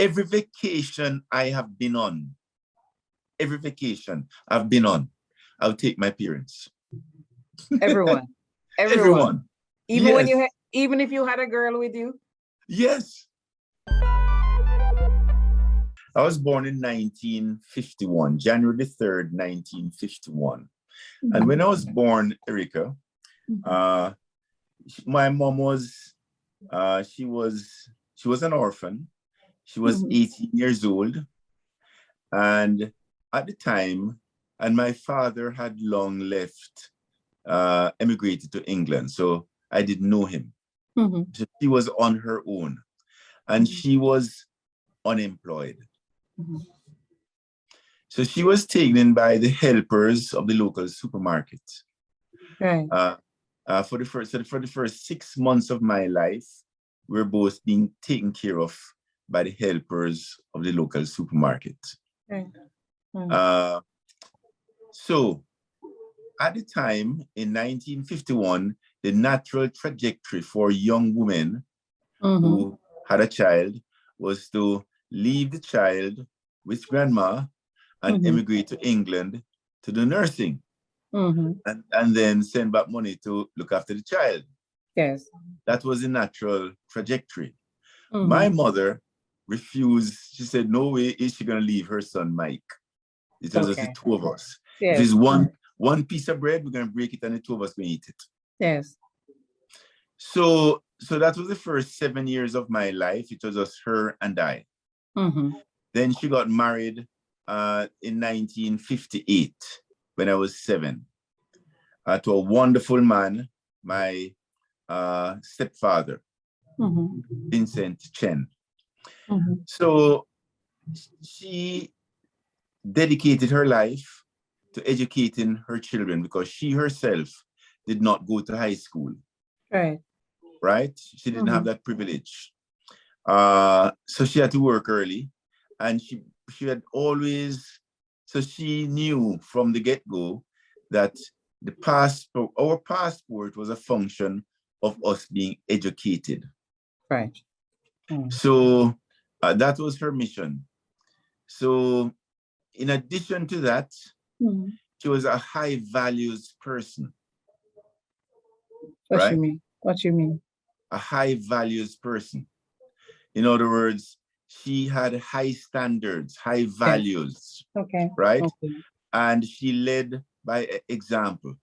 every vacation I have been on, every vacation I've been on, I'll take my parents. Everyone. Everyone. Even yes. when you even if you had a girl with you? Yes. I was born in 1951, January the 3rd, 1951. Mm-hmm. And when I was born, Erica, my mom was, she was an orphan. She was 18 years old. And at the time, and my father had long left, emigrated to England. So I didn't know him. So she was on her own and she was unemployed. So she was taken in by the helpers of the local supermarket. Right. For the first 6 months of my life, we were both being taken care of by the helpers of the local supermarket. Right. So at the time in 1951, the natural trajectory for young women who had a child was to leave the child with grandma and emigrate to England to do nursing and then send back money to look after the child. Yes. That was the natural trajectory. My mother refused. She said, no way is she going to leave her son, Mike. It was just the two of us. Yes. If it's one piece of bread, we're going to break it and the two of us going to eat it. Yes. So that was the first 7 years of my life. It was just her and I. Then she got married in 1958 when I was 7 to a wonderful man, my stepfather, Vincent Chen. So she dedicated her life to educating her children because she herself did not go to high school. Right? She didn't have that privilege. So she had to work early and she had always, so she knew from the get-go that our passport was a function of us being educated. Right. So that was her mission. So in addition to that, she was a high values person. What you mean? What you mean? A high values person. In other words, she had high standards, high values. Okay. Right? Okay. And she led by example.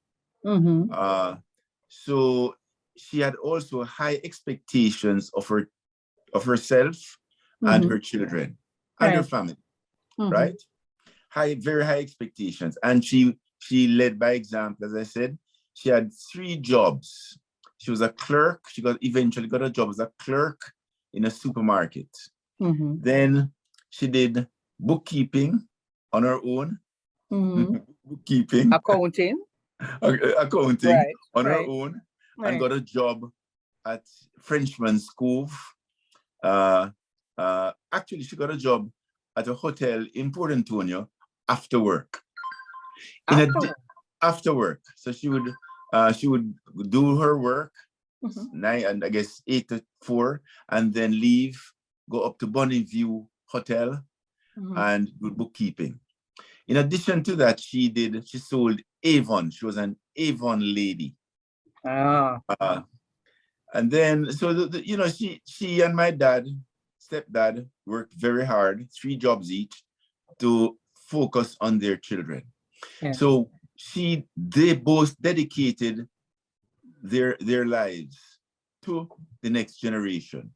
So she had also high expectations of herself and her children and her family. Right? Very high expectations. And she led by example, as I said. She had 3 jobs. She was a clerk. She eventually got a job as a clerk in a supermarket. Then she did bookkeeping on her own. Bookkeeping. Accounting. Accounting on her own. And got a job at Frenchman's Cove. Actually, she got a job at a hotel in Port Antonio after work. After work. So she would do her work, 9 and I guess 8 to 4, and then leave, go up to Bonneview Hotel and do bookkeeping. In addition to that, she sold Avon. She was an Avon lady. And then, so, she and my stepdad worked very hard, 3 jobs each, to focus on their children. Yes. So they both dedicated their lives to the next generation.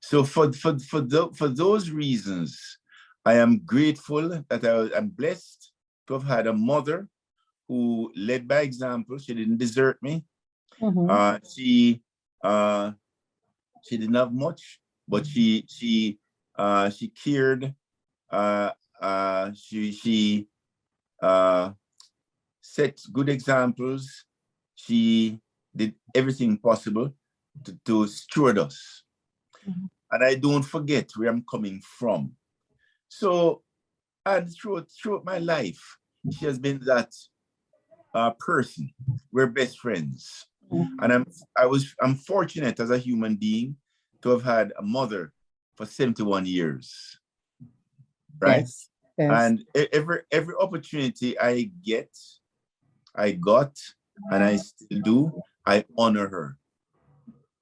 So for those reasons, I am grateful that I'm blessed to have had a mother who led by example. She didn't desert me. She didn't have much, but she cared. She set good examples. She did everything possible to steward us. And I don't forget where I'm coming from. So, and throughout my life, she has been that person. We're best friends. And I'm fortunate as a human being to have had a mother for 71 years, right? Yes. Yes. And every opportunity I got, and I still do, I honor her.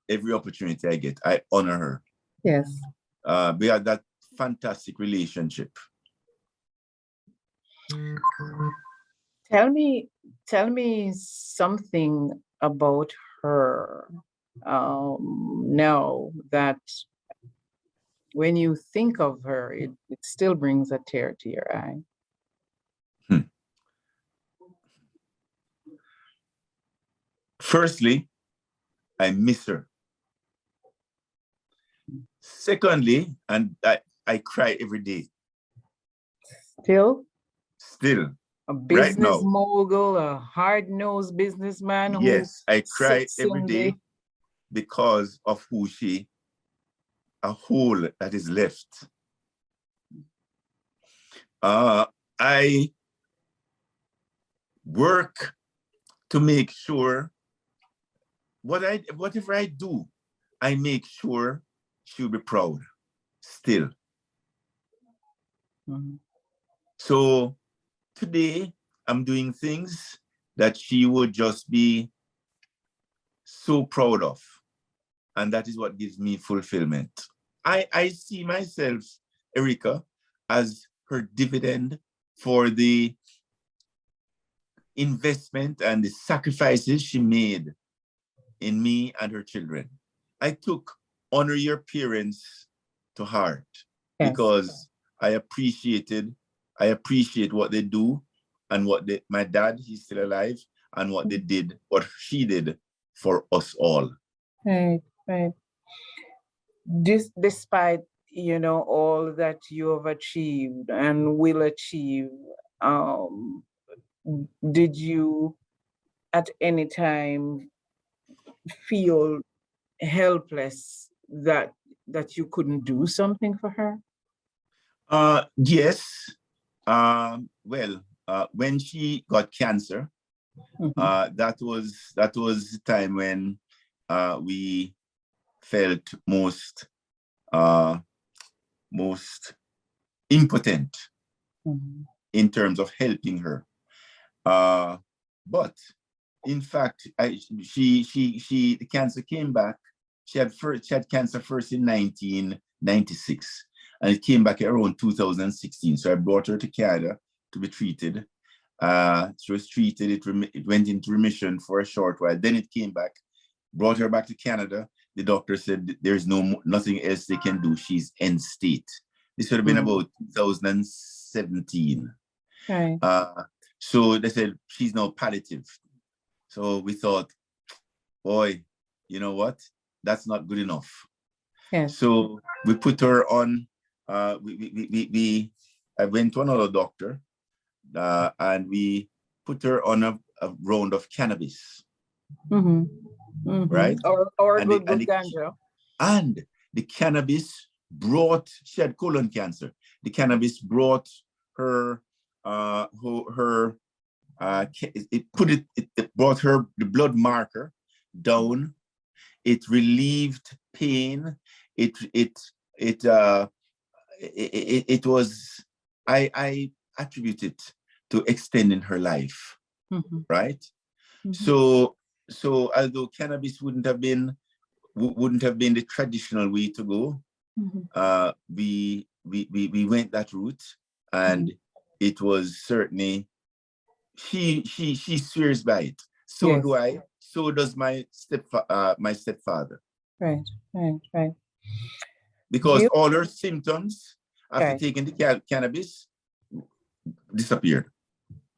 Every opportunity I get, I honor her. Yes. We had that fantastic relationship. Tell me something about her now that when you think of her, it still brings a tear to your eye. Firstly, I miss her. Secondly, and I cry every day. Still? Still. A business right now. mogul, a hard-nosed businessman. Yes, I cry sits every in day because of who she, a hole that is left. I work to make sure whatever I do, I make sure she'll be proud still. Mm-hmm. So today I'm doing things that she would just be so proud of. And that is what gives me fulfillment. I see myself, Erica, as her dividend for the investment and the sacrifices she made in me and her children. I took honor your parents to heart. Yes. Because I appreciate what they do and what my dad, he's still alive, and what they did, what she did for us all. Right, right. Despite, all that you have achieved and will achieve, did you at any time feel helpless that you couldn't do something for her? Yes. When she got cancer, that was the time when we felt most impotent in terms of helping her. But in fact, the cancer came back. She had cancer first in 1996, and it came back around 2016. So I brought her to Canada to be treated. She was treated, it went into remission for a short while. Then it came back, brought her back to Canada. The doctor said there's nothing else they can do. She's end state. This would have been about 2017. Right. So they said she's now palliative. So we thought, boy, you know what? That's not good enough. Yes. So we put her on. I went to another doctor, and we put her on a round of cannabis. Right? Or good ganja. And the cannabis she had colon cancer. The cannabis brought her, it brought her the blood marker down. It relieved pain. It was, I attribute it to extending her life, right? So although cannabis wouldn't have been the traditional way to go, we went that route, and it was certainly, she swears by it. So do I. So does my stepfather. Right. Because all her symptoms after taking the cannabis disappeared.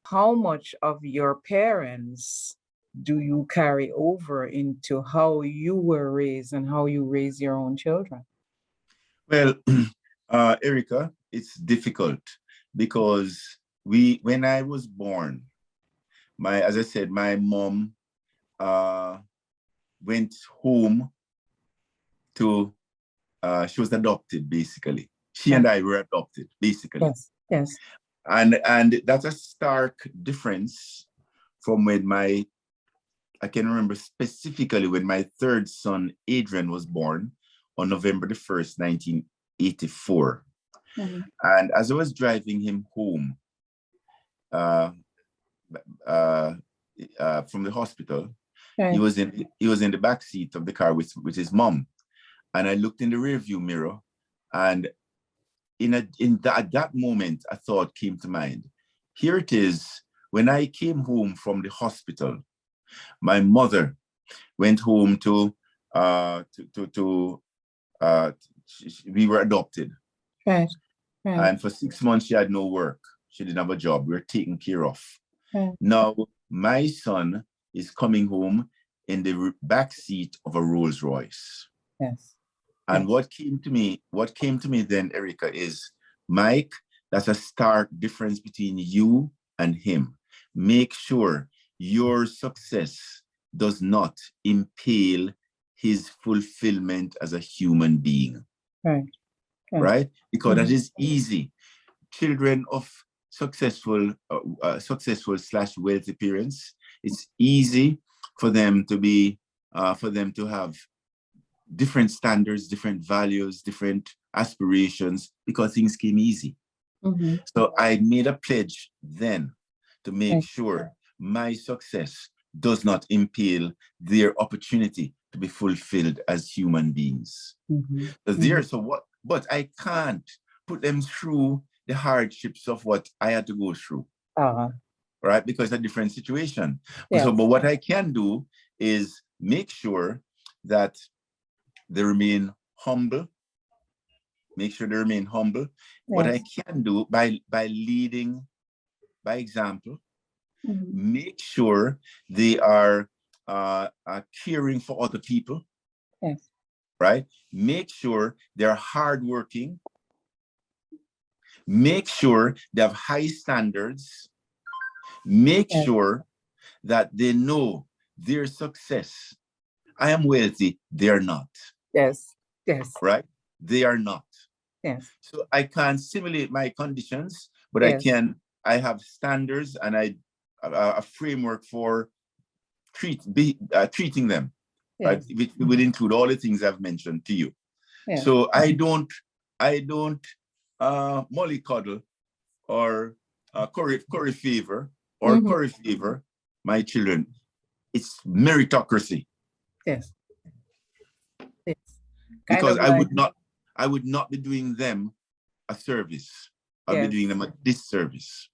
How much of your parents do you carry over into how you were raised and how you raise your own children? Well, Erica, it's difficult because when I was born, as I said, my mom went home to, she was adopted, basically. She and I were adopted, basically. Yes. And that's a stark difference from when I can remember specifically when my third son, Adrian, was born on November the 1st, 1984. And as I was driving him home from the hospital, he was in the back seat of the car with his mom. And I looked in the rearview mirror, and at that moment, a thought came to mind. Here it is. When I came home from the hospital, my mother went home we were adopted. Right. And for 6 months, she had no work. She didn't have a job. We were taken care of. Now, my son is coming home in the back seat of a Rolls Royce. Yes. And what came to me then, Erica, is, Mike, that's a stark difference between you and him. Make sure your success does not impale his fulfillment as a human being. Right? Because that is easy. Children of successful / wealthy parents, it's easy for them to have different standards, different values, different aspirations, because things came easy. So I made a pledge then to make sure my success does not impale their opportunity to be fulfilled as human beings. But I can't put them through the hardships of what I had to go through, right? Because it's a different situation. But what I can do is make sure that they remain humble. What I can do by leading by example, make sure they are caring for other people, right? Make sure they're hardworking. Make sure they have high standards. Make sure that they know their success. I am wealthy, they're not. Right? They are not. So I can simulate my conditions, but I have standards and a framework for treating them, right? Which will include all the things I've mentioned to you. So I don't mollycoddle or curry favor my children. It's meritocracy. Because I would not be doing them a service. I'll be doing them a disservice.